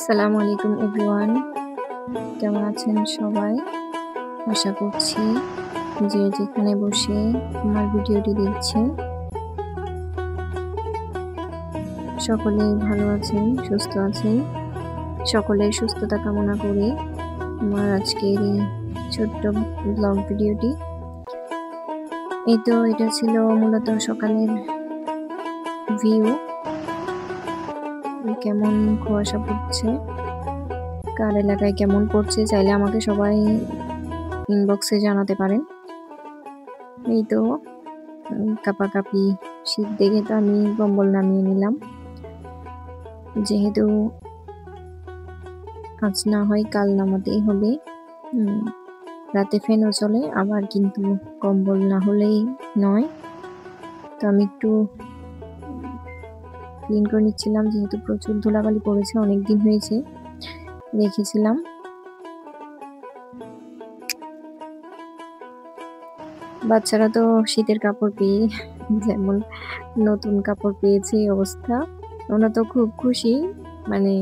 আসসালামু আলাইকুম এভরিওয়ান, কেমন আছেন সবাই? আশা করছি যে যেখানে বসে আমার ভিডিওটি দেখছেন সকলেই ভালো আছেন, সুস্থ আছেন। সকলের সুস্থতা কামনা করে আমার আজকের এই ছোট্ট ব্লগ ভিডিওটি। এটা ছিল মূলত সকালের ভিউ। কেমন কুয়াশা পড়ছে, কার এলাকায় কেমন পড়ছে চাইলে আমাকে সবাই ইনবক্সে জানাতে পারেন। কাপাকাপি শীত দেখে তো আমি কম্বল নামিয়ে নিলাম, যেহেতু আজ না হয় কাল নামাতেই হবে। রাতে ফ্যানও চলে, আবার কিন্তু কম্বল না হলেই নয়। তো আমি একটু ক্লিন করে নিচ্ছিলাম, যেহেতু প্রচুর ধুলাবালি পড়েছে, অনেক দিন হয়েছে রেখেছিলাম। বাচ্চারা তো শীতের কাপড় পেয়ে যেমন নতুন কাপড় পেয়েছে অবস্থা, ওরা তো খুব খুশি। মানে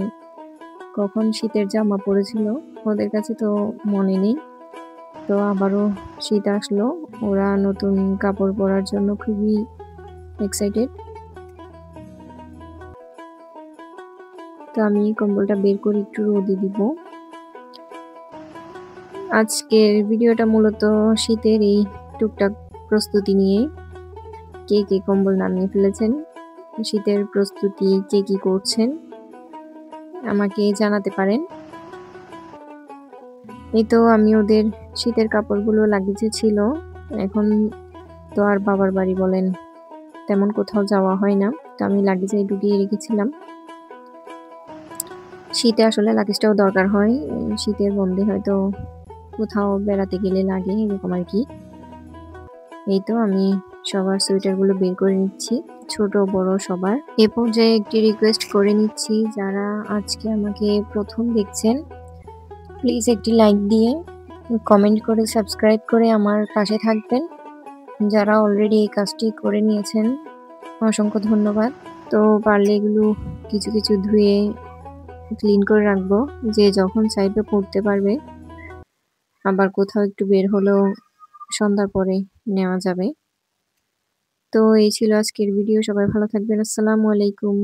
কখন শীতের জামা পরেছিল ওদের কাছে তো মনে নেই। তো আবারও শীত আসলো, ওরা নতুন কাপড় পরার জন্য খুবই এক্সাইটেড। তো আমি কম্বলটা বের করে একটু রোদে দিব। আজকের ভিডিওটা মূলত শীতের এই টুকটাক প্রস্তুতি নিয়ে। কে কে কম্বল নামিয়ে ফেলেছেন, শীতের প্রস্তুতি কে কি করছেন আমাকে জানাতে পারেন। এই তো আমি ওদের শীতের কাপড়গুলো লাগিয়েছে ছিল। এখন তো আর বাবার বাড়ি বলেন তেমন কোথাও যাওয়া হয় না, তো আমি লাগেজে ঢুকিয়ে রেখেছিলাম। শীতে আসলে লাগেজটাও দরকার হয়, শীতের মধ্যে হয়তো কোথাও বেড়াতে গেলে লাগে, এরকম আর কি। এই তো আমি সবার সোয়েটারগুলো বের করে নিচ্ছি, ছোট বড় সবার। এ পর্যায়ে একটি রিকোয়েস্ট করে নিচ্ছি, যারা আজকে আমাকে প্রথম দেখছেন প্লিজ একটি লাইক দিয়ে কমেন্ট করে সাবস্ক্রাইব করে আমার পাশে থাকবেন। যারা অলরেডি এই কাজটি করে নিয়েছেন অসংখ্য ধন্যবাদ। তো পারলে এগুলো কিছু কিছু ধুয়ে ক্লিন করে রাখবো, যে যখন চাইবে পড়তে পারবে। আবার কোথাও একটু বের হলেও সন্ধ্যার পরে নেওয়া যাবে। তো এই ছিল আজকের ভিডিও, সবাই ভালো থাকবেন। আসসালামু আলাইকুম।